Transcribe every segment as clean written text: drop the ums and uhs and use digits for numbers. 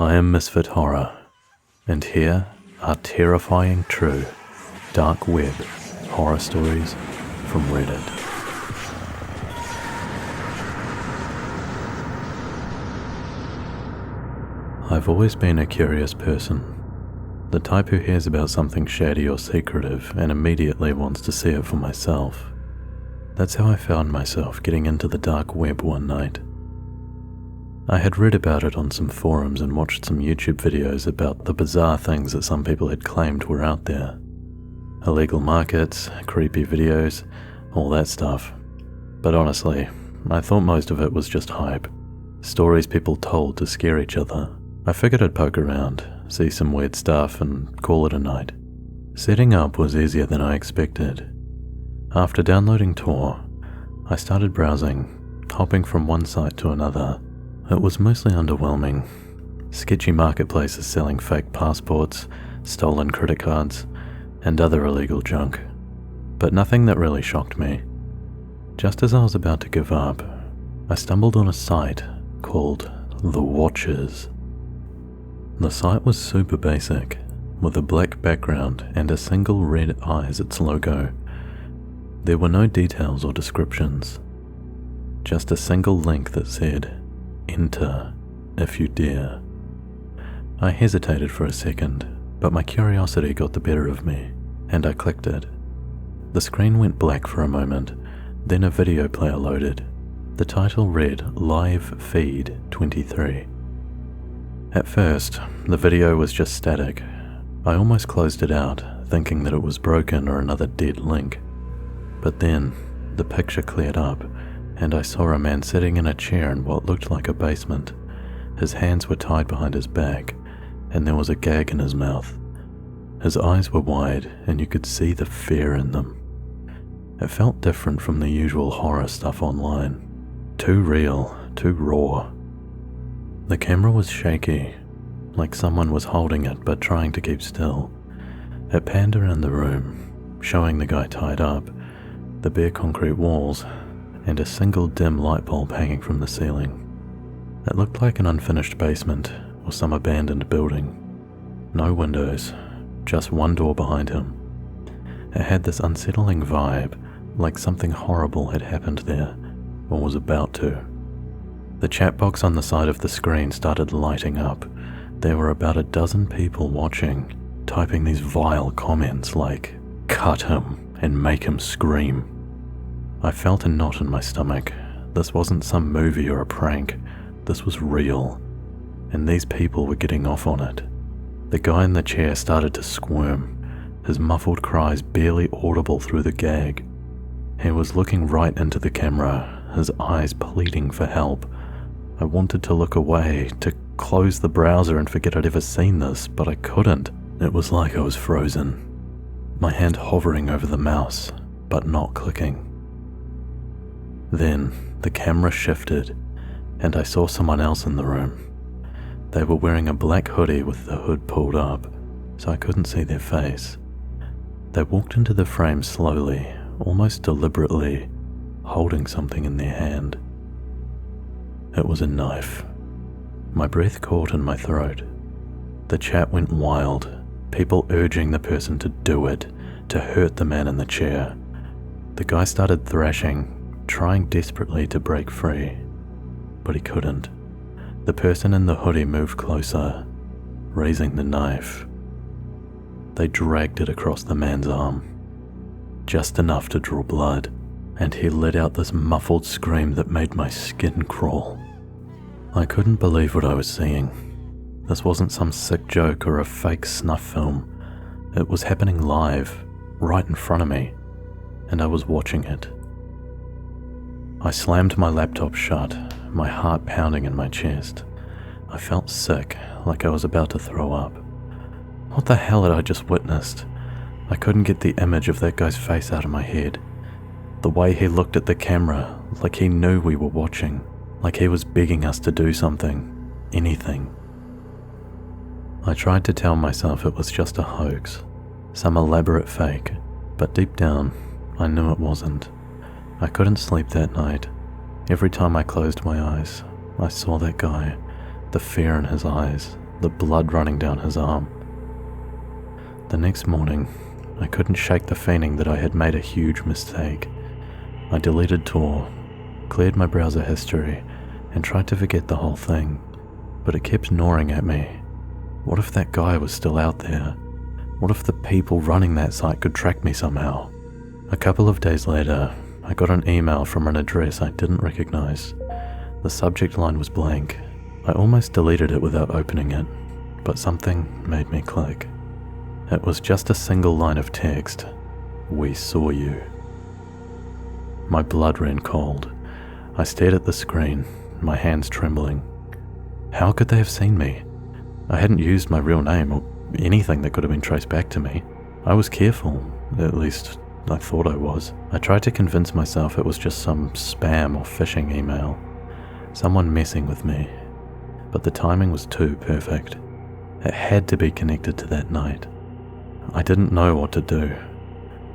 I am Misfit Horror, and here are terrifying, true, dark web horror stories from Reddit. I've always been a curious person, the type who hears about something shady or secretive and immediately wants to see it for myself. That's how I found myself getting into the dark web one night. I had read about it on some forums and watched some YouTube videos about the bizarre things that some people had claimed were out there. Illegal markets, creepy videos, all that stuff. But honestly, I thought most of it was just hype. Stories people told to scare each other. I figured I'd poke around, see some weird stuff, and call it a night. Setting up was easier than I expected. After downloading Tor, I started browsing, hopping from one site to another. It was mostly underwhelming. Sketchy marketplaces selling fake passports, stolen credit cards, and other illegal junk. But nothing that really shocked me. Just as I was about to give up, I stumbled on a site called The Watchers. The site was super basic, with a black background and a single red eye as its logo. There were no details or descriptions, just a single link that said, "Enter if you dare." I hesitated for a second, but my curiosity got the better of me, and I clicked it. The screen went black for a moment, then a video player loaded. The title read Live Feed 23. At first, the video was just static. I almost closed it out, thinking that it was broken or another dead link. But then, the picture cleared up, and I saw a man sitting in a chair in what looked like a basement. His hands were tied behind his back, and there was a gag in his mouth. His eyes were wide, and you could see the fear in them. It felt different from the usual horror stuff online. Too real, too raw. The camera was shaky, like someone was holding it but trying to keep still. It panned around the room, showing the guy tied up, the bare concrete walls, and a single dim light bulb hanging from the ceiling. It looked like an unfinished basement or some abandoned building. No windows, just one door behind him. It had this unsettling vibe, like something horrible had happened there, or was about to. The chat box on the side of the screen started lighting up. There were about a dozen people watching, typing these vile comments like, "Cut him and make him scream." I felt a knot in my stomach. This wasn't some movie or a prank. This was real, and these people were getting off on it. The guy in the chair started to squirm, his muffled cries barely audible through the gag. He was looking right into the camera, his eyes pleading for help. I wanted to look away, to close the browser and forget I'd ever seen this, but I couldn't. It was like I was frozen, my hand hovering over the mouse, but not clicking. Then the camera shifted, and I saw someone else in the room. They were wearing a black hoodie with the hood pulled up, so I couldn't see their face. They walked into the frame slowly, almost deliberately, holding something in their hand. It was a knife. My breath caught in my throat. The chat went wild, people urging the person to do it, to hurt the man in the chair. The guy started thrashing, trying desperately to break free, but he couldn't. The person in the hoodie moved closer, raising the knife. They dragged it across the man's arm, just enough to draw blood, and he let out this muffled scream that made my skin crawl. I couldn't believe what I was seeing. This wasn't some sick joke or a fake snuff film. It was happening live, right in front of me, and I was watching it. I slammed my laptop shut, my heart pounding in my chest. I felt sick, like I was about to throw up. What the hell had I just witnessed? I couldn't get the image of that guy's face out of my head. The way he looked at the camera, like he knew we were watching, like he was begging us to do something, anything. I tried to tell myself it was just a hoax, some elaborate fake, but deep down, I knew it wasn't. I couldn't sleep that night. Every time I closed my eyes, I saw that guy, the fear in his eyes, the blood running down his arm. The next morning, I couldn't shake the feeling that I had made a huge mistake. I deleted Tor, cleared my browser history, and tried to forget the whole thing, but it kept gnawing at me. What if that guy was still out there? What if the people running that site could track me somehow? A couple of days later, I got an email from an address I didn't recognize. The subject line was blank. I almost deleted it without opening it, but something made me click. It was just a single line of text. "We saw you." My blood ran cold. I stared at the screen, my hands trembling. How could they have seen me? I hadn't used my real name or anything that could have been traced back to me. I was careful, at least I thought I was. I tried to convince myself it was just some spam or phishing email, someone messing with me, but the timing was too perfect. It had to be connected to that night. I didn't know what to do.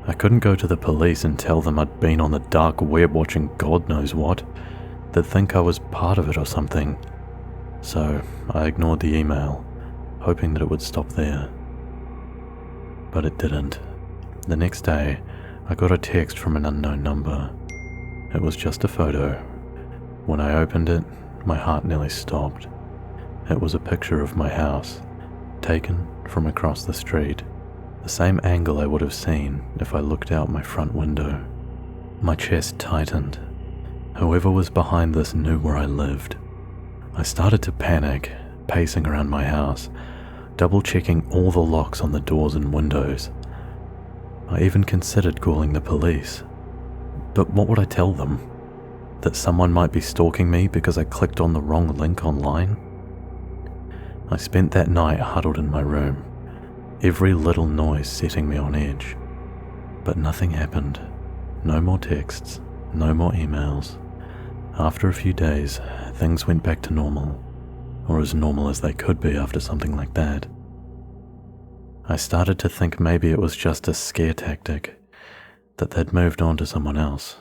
I couldn't go to the police and tell them I'd been on the dark web watching God knows what. They'd think I was part of it or something. So I ignored the email, hoping that it would stop there. But it didn't. The next day, I got a text from an unknown number. It was just a photo. When I opened it, my heart nearly stopped. It was a picture of my house, taken from across the street, the same angle I would have seen if I looked out my front window. My chest tightened. Whoever was behind this knew where I lived. I started to panic, pacing around my house, double-checking all the locks on the doors and windows. I even considered calling the police. But what would I tell them? That someone might be stalking me because I clicked on the wrong link online? I spent that night huddled in my room, every little noise setting me on edge. But nothing happened. No more texts, no more emails. After a few days, things went back to normal, or as normal as they could be after something like that. I started to think maybe it was just a scare tactic, that they'd moved on to someone else,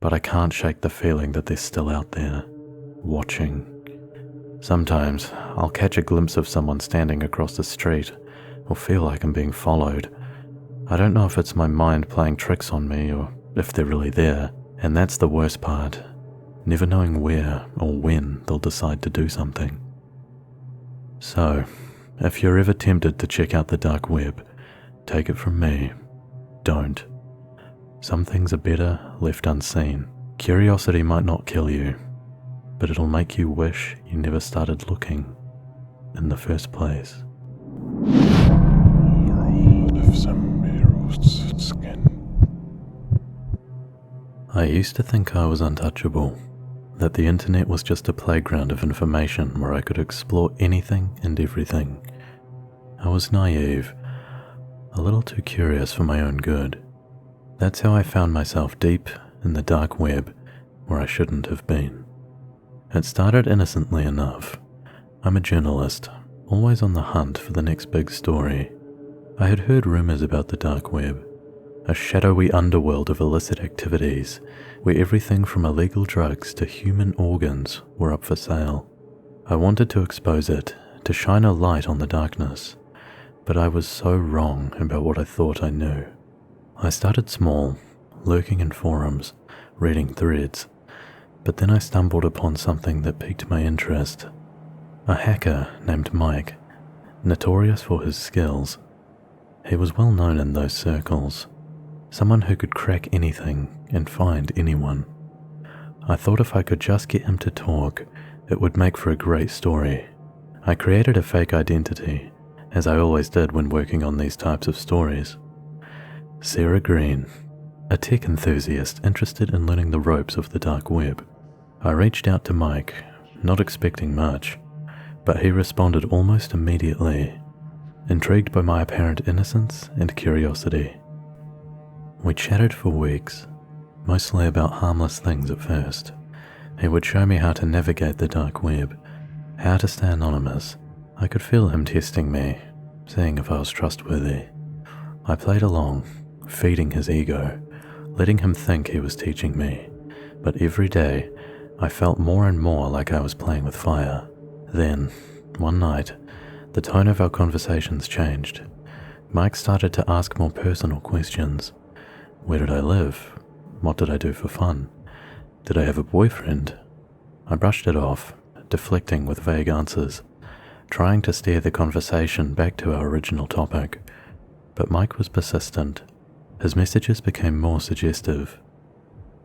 but I can't shake the feeling that they're still out there, watching. Sometimes I'll catch a glimpse of someone standing across the street, or feel like I'm being followed. I don't know if it's my mind playing tricks on me, or if they're really there, and that's the worst part. Never knowing where or when they'll decide to do something. So, if you're ever tempted to check out the dark web, take it from me, don't. Some things are better left unseen. Curiosity might not kill you, but it'll make you wish you never started looking in the first place. I used to think I was untouchable, that the internet was just a playground of information where I could explore anything and everything. I was naive, a little too curious for my own good. That's how I found myself deep in the dark web where I shouldn't have been. It started innocently enough. I'm a journalist, always on the hunt for the next big story. I had heard rumors about the dark web, a shadowy underworld of illicit activities where everything from illegal drugs to human organs were up for sale. I wanted to expose it, to shine a light on the darkness, but I was so wrong about what I thought I knew. I started small, lurking in forums, reading threads, but then I stumbled upon something that piqued my interest. A hacker named Mike, notorious for his skills. He was well known in those circles, someone who could crack anything and find anyone. I thought if I could just get him to talk, it would make for a great story. I created a fake identity, as I always did when working on these types of stories. Sarah Green, a tech enthusiast interested in learning the ropes of the dark web. I reached out to Mike, not expecting much, but he responded almost immediately, intrigued by my apparent innocence and curiosity. We chatted for weeks, mostly about harmless things at first. He would show me how to navigate the dark web, how to stay anonymous. I could feel him testing me, seeing if I was trustworthy. I played along, feeding his ego, letting him think he was teaching me. But every day, I felt more and more like I was playing with fire. Then, one night, The tone of our conversations changed. Mike started to ask more personal questions. Where did I live? What did I do for fun? Did I have a boyfriend? I brushed it off, deflecting with vague answers, trying to steer the conversation back to our original topic. But Mike was persistent. His messages became more suggestive,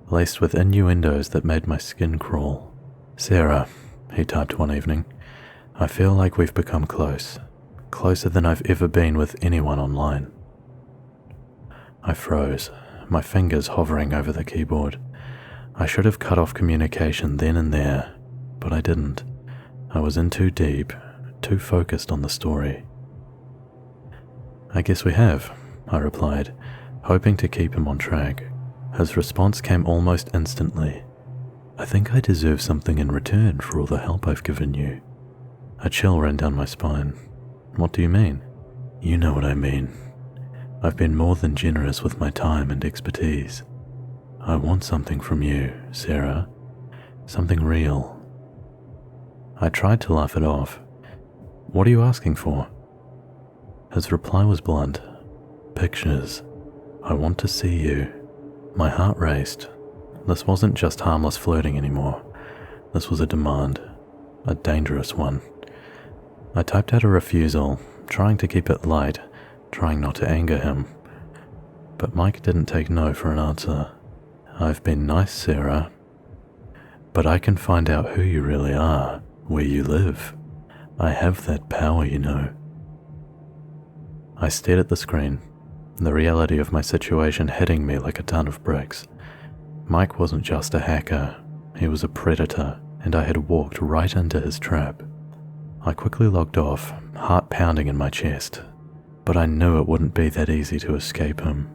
laced with innuendos that made my skin crawl. "Sarah," he typed one evening, "I feel like we've become close. Closer than I've ever been with anyone online." I froze, my fingers hovering over the keyboard. I should have cut off communication then and there, but I didn't. I was in too deep, too focused on the story. "I guess we have," I replied, hoping to keep him on track. His response came almost instantly. "I think I deserve something in return for all the help I've given you." A chill ran down my spine. "What do you mean?" "You know what I mean. I've been more than generous with my time and expertise. I want something from you, Sarah. Something real." I tried to laugh it off. "What are you asking for?" His reply was blunt. "Pictures. I want to see you." My heart raced. This wasn't just harmless flirting anymore. This was a demand, a dangerous one. I typed out a refusal, trying to keep it light, trying not to anger him. But Mike didn't take no for an answer. "I've been nice, Sarah. But I can find out who you really are, where you live. I have that power, you know." I stared at the screen, the reality of my situation hitting me like a ton of bricks. Mike wasn't just a hacker, he was a predator, and I had walked right into his trap. I quickly logged off, heart pounding in my chest, but I knew it wouldn't be that easy to escape him.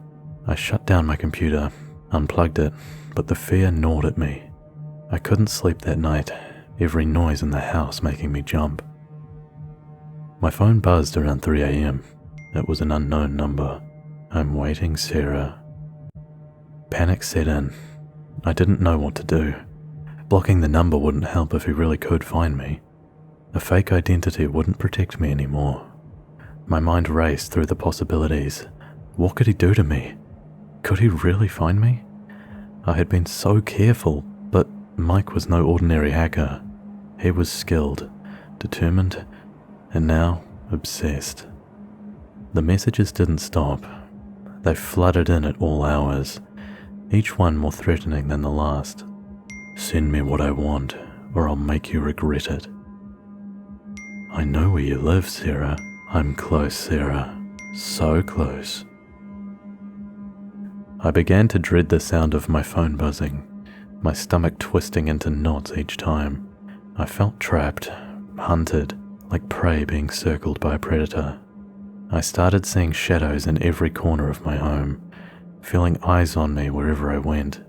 I shut down my computer, unplugged it, but the fear gnawed at me. I couldn't sleep that night, every noise in the house making me jump. My phone buzzed around 3 a.m. It was an unknown number. "I'm waiting, Sarah." Panic set in. I didn't know what to do. Blocking the number wouldn't help if he really could find me. A fake identity wouldn't protect me anymore. My mind raced through the possibilities. What could he do to me? Could he really find me? I had been so careful, but Mike was no ordinary hacker. He was skilled, determined, and now obsessed. The messages didn't stop. They flooded in at all hours, each one more threatening than the last. "Send me what I want, or I'll make you regret it." "I know where you live, Sarah. I'm close, Sarah. So close." I began to dread the sound of my phone buzzing, my stomach twisting into knots each time. I felt trapped, hunted, like prey being circled by a predator. I started seeing shadows in every corner of my home, feeling eyes on me wherever I went.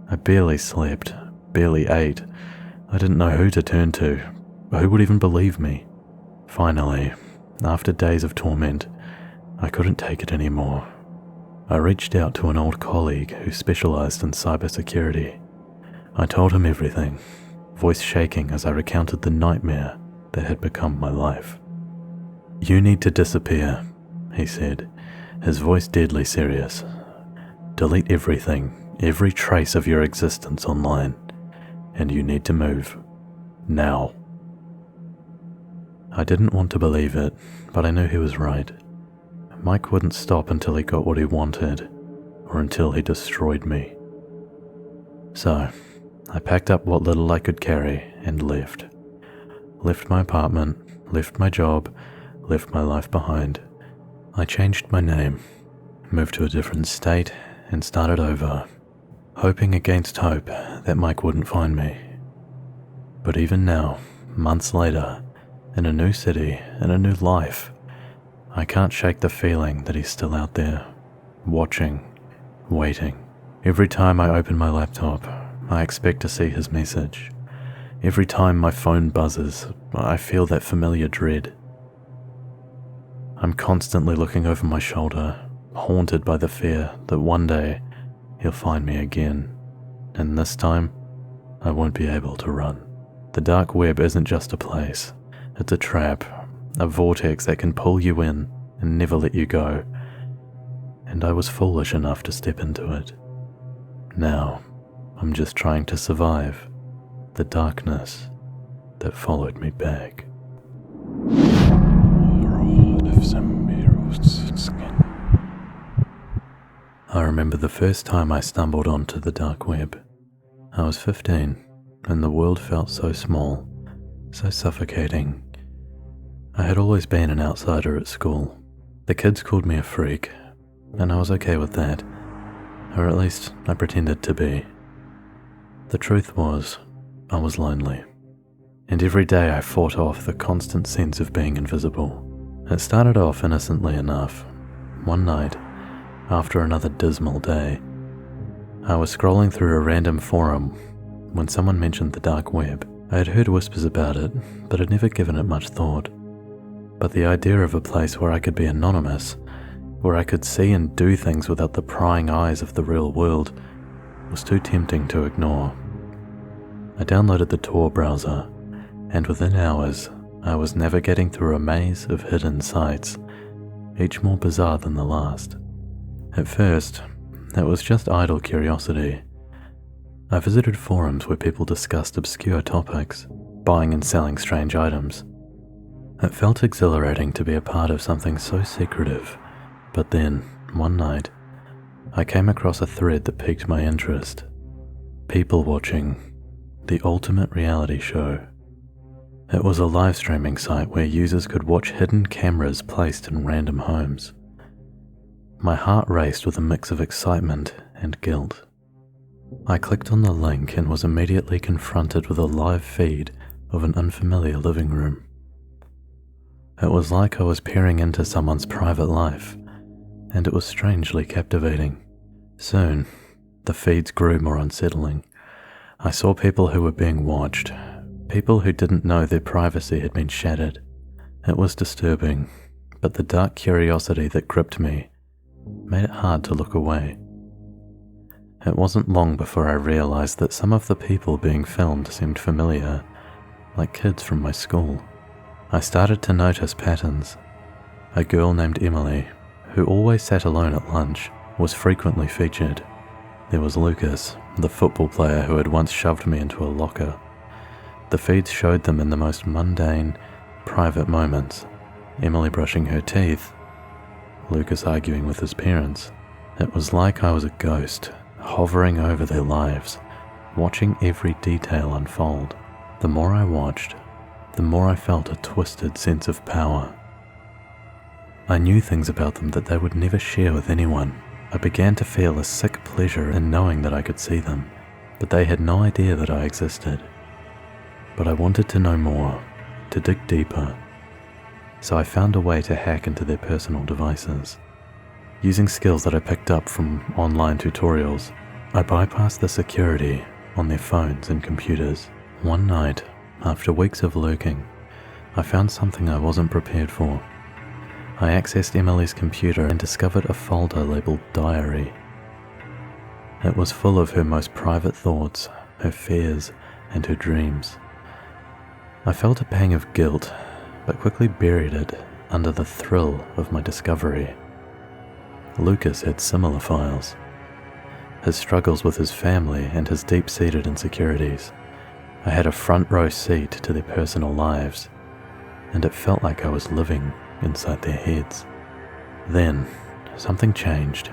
I barely slept, barely ate. I didn't know who to turn to. Who would even believe me? Finally, after days of torment, I couldn't take it anymore. I reached out to an old colleague who specialized in cybersecurity. I told him everything, voice shaking as I recounted the nightmare that had become my life. "You need to disappear," he said, his voice deadly serious. "Delete everything, every trace of your existence online, and you need to move. Now." I didn't want to believe it, but I knew he was right. Mike wouldn't stop until he got what he wanted, or until he destroyed me. So, I packed up what little I could carry and left. Left my apartment, left my job, left my life behind. I changed my name, moved to a different state, and started over, hoping against hope that Mike wouldn't find me. But even now, months later, in a new city, in a new life, I can't shake the feeling that he's still out there, watching, waiting. Every time I open my laptop, I expect to see his message. Every time my phone buzzes, I feel that familiar dread. I'm constantly looking over my shoulder, haunted by the fear that one day he'll find me again, and this time I won't be able to run. The dark web isn't just a place, it's a trap, a vortex that can pull you in and never let you go, and I was foolish enough to step into it. Now, I'm just trying to survive the darkness that followed me back. I remember the first time I stumbled onto the dark web. I was 15, and the world felt so small, so suffocating. I had always been an outsider at school. The kids called me a freak, and I was okay with that, or at least I pretended to be. The truth was, I was lonely, and every day I fought off the constant sense of being invisible. It started off innocently enough. One night, after another dismal day, I was scrolling through a random forum when someone mentioned the dark web. I had heard whispers about it, but had never given it much thought. But the idea of a place where I could be anonymous, where I could see and do things without the prying eyes of the real world, was too tempting to ignore. I downloaded the Tor browser, and within hours, I was navigating through a maze of hidden sites, each more bizarre than the last. At first, it was just idle curiosity. I visited forums where people discussed obscure topics, buying and selling strange items. It felt exhilarating to be a part of something so secretive, but then, one night, I came across a thread that piqued my interest. People watching the ultimate reality show. It was a live streaming site where users could watch hidden cameras placed in random homes. My heart raced with a mix of excitement and guilt. I clicked on the link and was immediately confronted with a live feed of an unfamiliar living room. It was like I was peering into someone's private life, and it was strangely captivating. Soon, the feeds grew more unsettling. I saw people who were being watched, people who didn't know their privacy had been shattered. It was disturbing, but the dark curiosity that gripped me made it hard to look away. It wasn't long before I realized that some of the people being filmed seemed familiar, like kids from my school. I started to notice patterns. A girl named Emily, who always sat alone at lunch, was frequently featured. There was Lucas, the football player who had once shoved me into a locker. The feeds showed them in the most mundane, private moments. Emily brushing her teeth, Lucas arguing with his parents. It was like I was a ghost, hovering over their lives, watching every detail unfold. The more I watched, the more I felt a twisted sense of power. I knew things about them that they would never share with anyone. I began to feel a sick pleasure in knowing that I could see them, but they had no idea that I existed. But I wanted to know more, to dig deeper, so I found a way to hack into their personal devices. Using skills that I picked up from online tutorials, I bypassed the security on their phones and computers. One night, after weeks of lurking, I found something I wasn't prepared for. I accessed Emily's computer and discovered a folder labeled Diary. It was full of her most private thoughts, her fears, and her dreams. I felt a pang of guilt, but quickly buried it under the thrill of my discovery. Lucas had similar files. His struggles with his family and his deep-seated insecurities. I had a front row seat to their personal lives, and it felt like I was living inside their heads. Then, something changed.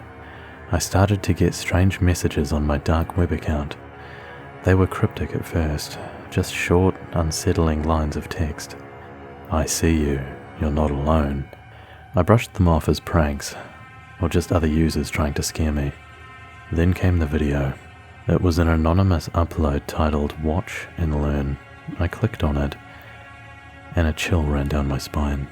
I started to get strange messages on my dark web account. They were cryptic at first, just short, unsettling lines of text. I see you, you're not alone. I brushed them off as pranks, or just other users trying to scare me. Then came the video. It was an anonymous upload titled Watch and Learn. I clicked on it, and a chill ran down my spine.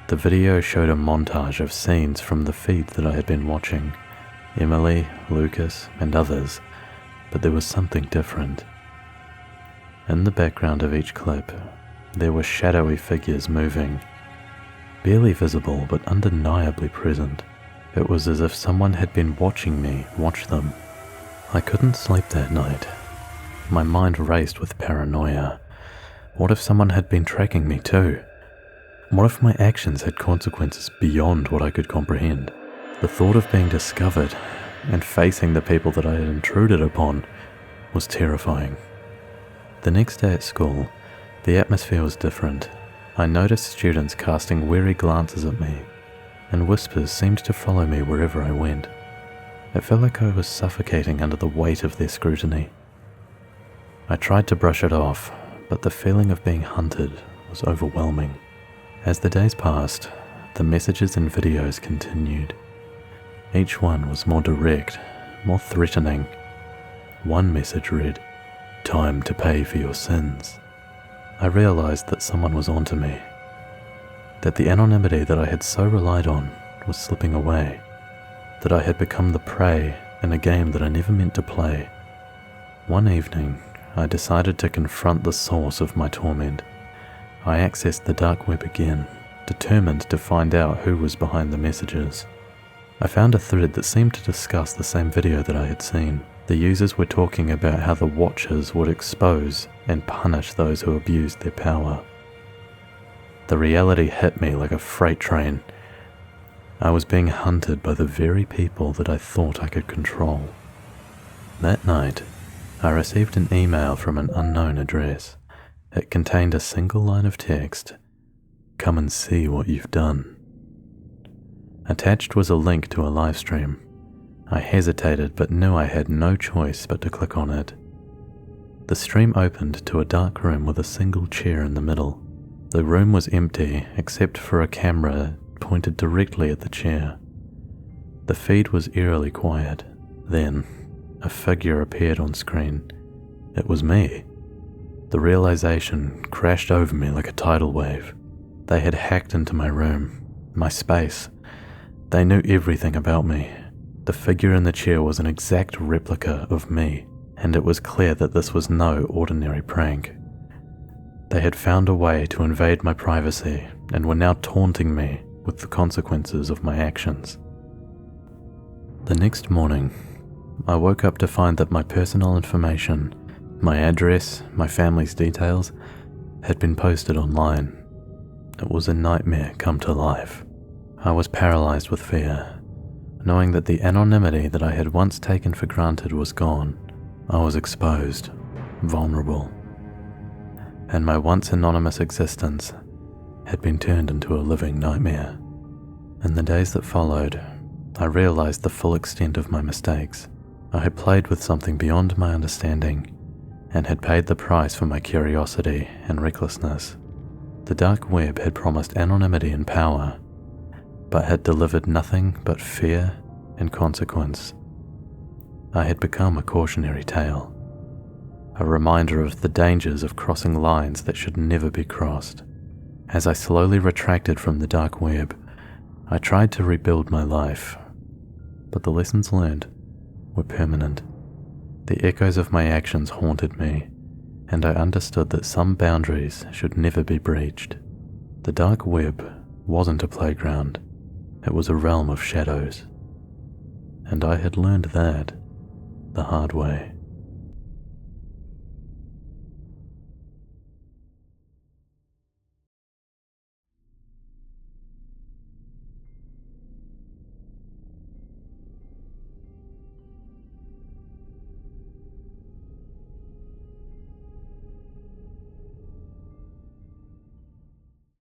The video showed a montage of scenes from the feed that I had been watching. Emily, Lucas, and others, but there was something different. In the background of each clip, there were shadowy figures moving, barely visible but undeniably present. It was as if someone had been watching me watch them. I couldn't sleep that night. My mind raced with paranoia. What if someone had been tracking me too? What if my actions had consequences beyond what I could comprehend? The thought of being discovered and facing the people that I had intruded upon was terrifying. The next day at school, the atmosphere was different. I noticed students casting wary glances at me, and whispers seemed to follow me wherever I went. It felt like I was suffocating under the weight of their scrutiny. I tried to brush it off, but the feeling of being hunted was overwhelming. As the days passed, the messages and videos continued. Each one was more direct, more threatening. One message read, "Time to pay for your sins." I realized that someone was onto me, that the anonymity that I had so relied on was slipping away, that I had become the prey in a game that I never meant to play. One evening, I decided to confront the source of my torment. I accessed the dark web again, determined to find out who was behind the messages. I found a thread that seemed to discuss the same video that I had seen. The users were talking about how the Watchers would expose and punish those who abused their power. The reality hit me like a freight train. I was being hunted by the very people that I thought I could control. That night, I received an email from an unknown address. It contained a single line of text, "Come and see what you've done." Attached was a link to a live stream. I hesitated but knew I had no choice but to click on it. The stream opened to a dark room with a single chair in the middle. The room was empty except for a camera pointed directly at the chair. The feed was eerily quiet. Then, a figure appeared on screen. It was me. The realization crashed over me like a tidal wave. They had hacked into my room, my space. They knew everything about me. The figure in the chair was an exact replica of me, and it was clear that this was no ordinary prank. They had found a way to invade my privacy and were now taunting me with the consequences of my actions. The next morning, I woke up to find that my personal information, my address, my family's details, had been posted online. It was a nightmare come to life. I was paralyzed with fear. Knowing that the anonymity that I had once taken for granted was gone, I was exposed, vulnerable, and my once anonymous existence had been turned into a living nightmare. In the days that followed, I realized the full extent of my mistakes. I had played with something beyond my understanding and had paid the price for my curiosity and recklessness. The dark web had promised anonymity and power, but had delivered nothing but fear and consequence. I had become a cautionary tale, a reminder of the dangers of crossing lines that should never be crossed. As I slowly retracted from the dark web, I tried to rebuild my life, but the lessons learned were permanent. The echoes of my actions haunted me, and I understood that some boundaries should never be breached. The dark web wasn't a playground. It was a realm of shadows, and I had learned that the hard way.